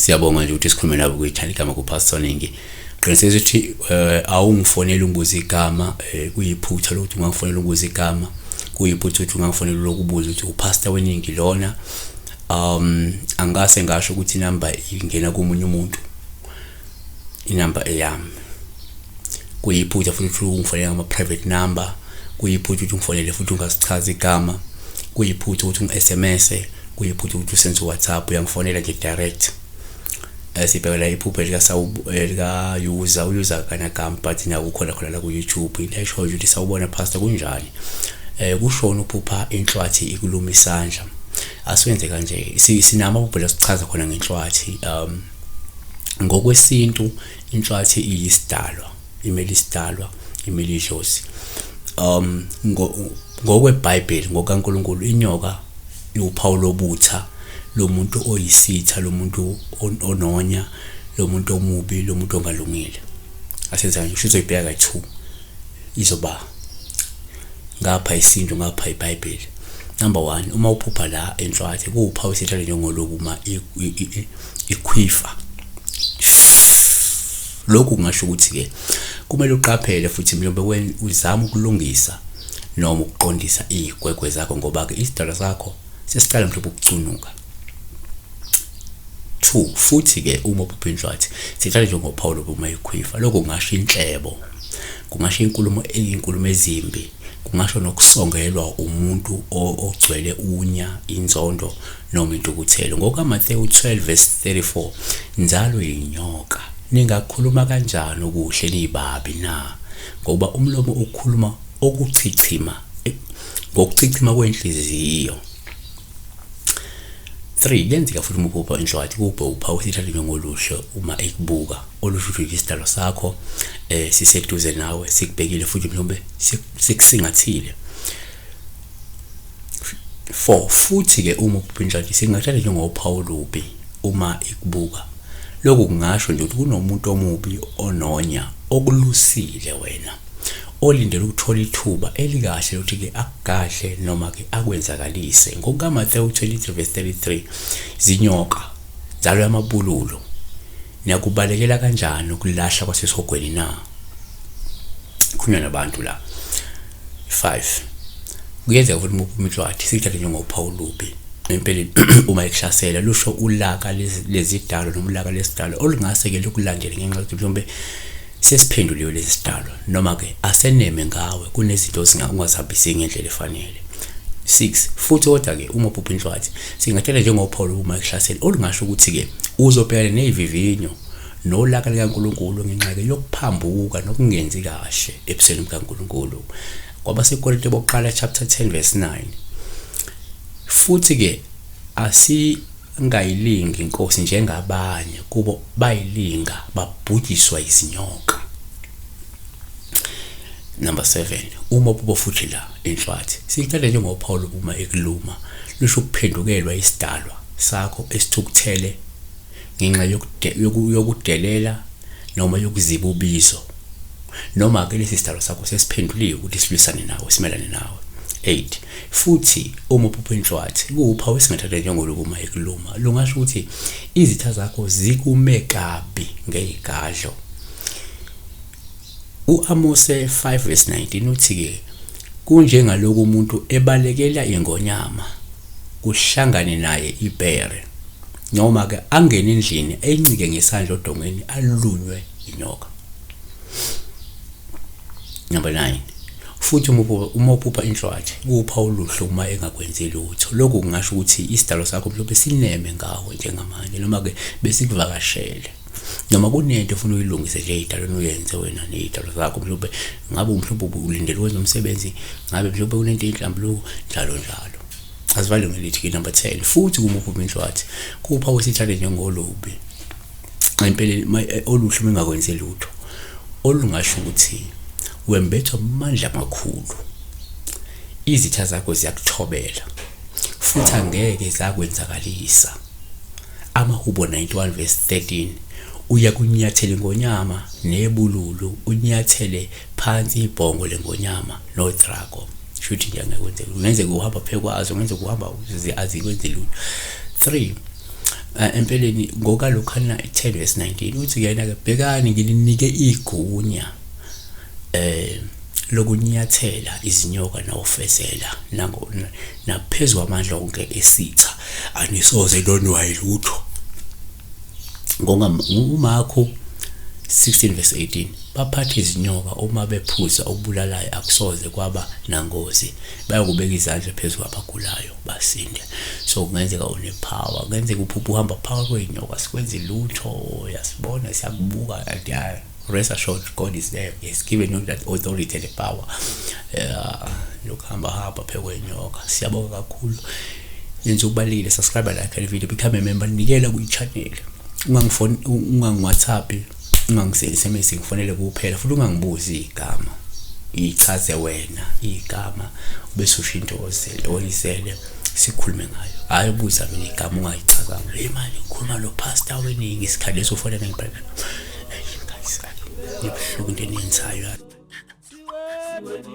Siyabonga nje ukuthi sikhulume nabo kuyithanda igama kuPastor Ningi. Qiniseka ukuthi awungifonela ungibuza igama, kuyiphutha lokuthi ungangifonela ungibuza igama, kuyiphutha ukuthi ungangifonela lokubuza ukuthi uPastor weningi lona. Angase ngasho ukuthi inamba ingena komunye umuntu, inamba eyami. Kuyiphutha futhi ukuthi ungifonela ngama private number, kuyiphutha ukuthi ungifonele futhi ungasichaza igama, kuyiphutha ukuthi ungi-SMS, kuyiphutha ukuthi usenze WhatsApp uyangifonela nje direct. Sibhekela iphupho lika user kana gama but nawo ukhona khona la ku YouTube into eshoyo ukuthi sawubona pastor kunjani. Kushona uphupha inhlwathi ikuluma isandla. Asiwenze kanje sinama uphupho lesichaza khona ngenhlwathi. Ngokwesintu inhlwathi iyisidalwa, imeli isidalwa, imeli idlozi. NgokweBhayibheli ngokaNkulunkulu inyoka iwuphawu lobutha lomuntu oyisitha, lomuntu ononya, lomuntu omubi, lomuntu ongalungile. Asenza nje usho izobheka ka2 izoba ngapha isinto ngapha iBhayibheli. Number 1, uma uphupha la enhlwathi kuwuphawu isitshalo njengolokuma ikhwifa. Lokhu kungasho ukuthi ke kumele uqaphele futhi mhlawumbe uzama ukulungisa noma ukuqondisa igwegwe zakho ngoba ke isidalwa sakho sesiqala mhlawumbe ukucunuka. 2 futhi ke uma uphupha inhlwathi sitshalo njengophawu lokuma ikhwifa. Lokho kungasho inhlebo, kungasho inkulumo ezimbi, kungasho nokusongelwa umuntu ogcwele unya, inzondo noma intukuthelo. NgokaMathewu 12:34 njalo inyoka ningakhuluma kanjani okuhle nibabi na, ngoba umlomo ukhuluma okuchichima ngokuchichima kwenhliziyo. 3 yenzeka futhi uphupha inhlwathi kube uphawu isitshalo njengoluhle uma ekubuka olusho ukuthi isidalwa sakho siseduze nawe, sikubhekile futhi mhlawumbe sikusingathile. 4 futhi ke uma uphupha inhlwathi singatshala njengophawu lubi uma ekubuka. Lokhu kungasho nje ukuthi kunomuntu omubi ononya okulusile wena, olindele ukuthola ithuba elikahle ukuthi ke akugahle noma ke akwenzakalise. NgokaMathewu 23:33 zinyoka njalo yamabululo niyakubalekela kanjani ukulahla kwasesihogweni na. Kunyana nabantu la. 5 kuyenzeka futhi uphupha inhlwathi sikuthathe njengophawu lubi empeleni uma ekuhlasela lusho ulaka lezidalo noma ulaka lesidalo olungase ke lokulandela ngenxa yokuthi mhlawumbe sesiphenduliwe lezi sidalo noma ke aseneme ngawe kunezinto ungazihambisi ngendlela efanele. 6 futhi kodwa ke uma uphupha inhlwathi singathatha njengophawu uma ekuhlasela olungasho ukuthi ke uzobhekana nezivivinyo nolaka likaNkulunkulu ngenxa ke yokuphambuka nokungenzi kahle ebusweni bikaNkulunkulu. KwabaseKorinte bokuqala chapter 10:9 futhi ke asingayilingi inkosi njengabanye kubo bayilinga babhujiswa izinyoka. Number 7 uma uphupha futhi la inhlwathi sikuthatha njengophawu uma ekuluma lusho ukuphendukelwa isidalwa sakho esithukuthele ngenxa yokudelela noma yokuziba ubizo noma ke lesi sidalwa sakho sesiphenduliwe ukuthi silwisane nawe simelane nawe. 8 futhi uma uphupha inhlwathi kuwuphawu esingathatha njengolokuma ekuluma lungasho ukuthi izitha zakho zikume kabi ngezigadlo. uAmose 5:19 uthi ke kunjengaloko umuntu ebalekela ingonyama kuhlangane naye ibhere noma ke angene endlini encike ngesandla odongeni alunywe inyoka. Number 9 futhi uma uphupha inhlwathi kuwuphawu oluhle uma engakwenzi lutho. Lokhu kungasho ukuthi isidalo sakho mhlawumbe sineme ngawe njengamanje noma ke besikuvakashele noma kunento ufuna uyilungise nje idalo uyenze wena nezidalo zakho mhlawumbe ngabe mhlawumbe ulindele wenza umsebenzi, ngabe mhlawumbe kunento enhlambuluko njalo. Asivale ngelithi ke number 10 futhi uma uphupha inhlwathi kuwuphawu isitshalo njengolubi empeleni oluhle uma engakwenzi lutho olungasho ukuthi wembethwa amandla amakhulu, izitha zakho ziyakuthobela futhi angeke zakwenzakalisa. AmaHubo 91:13 uya kunyathela ingonyama nebululu unyathele phansi ibhongo lengonyama nodrago. Shuthi nje angekwenze ungenze kuhamba phekwazo ungenze kuhamba azikwenze lutho. 3 empeleni ngokaLukhana 10:19 uthi yena-ke bhekani ngilinike igunya lokunyathela izinyoka nawufezela naphezu kwamandla onke esitha anisoze lonwayo lutho. uMakho 16:18 baphatha izinyoka uma bephuza okubulalayo akusoze kwaba nangozi, bayakubeka izandla phezu kwabagulayo basinde. So kungenzeka unepower, kungenzeka uphupha uhamba phakathi kwey'nyoka sikwenze lutho, yasibona siyakubuka and rest assured God is there. He's given you that authority and the power. Lokuhamba phakathi kwey'nyoka. Siyabonga kakhulu. Yenza ukubalile, subscribe, like le video, become a member, nikela kuyi-channel. Ungangi-WhatsApp, ungangisendise message, ngifonele kuphela futhi ungangibuzi igama. Ichaze wena igama bese usho into oyizele sikhulume ngayo. Hayi ubuza mina igama ungayichazanga. Hey manje ngikhuluma lo pastor weningi isikhathi leso ufonela ngiphela. Guys, ngibhlungu into enenzayo. Siweni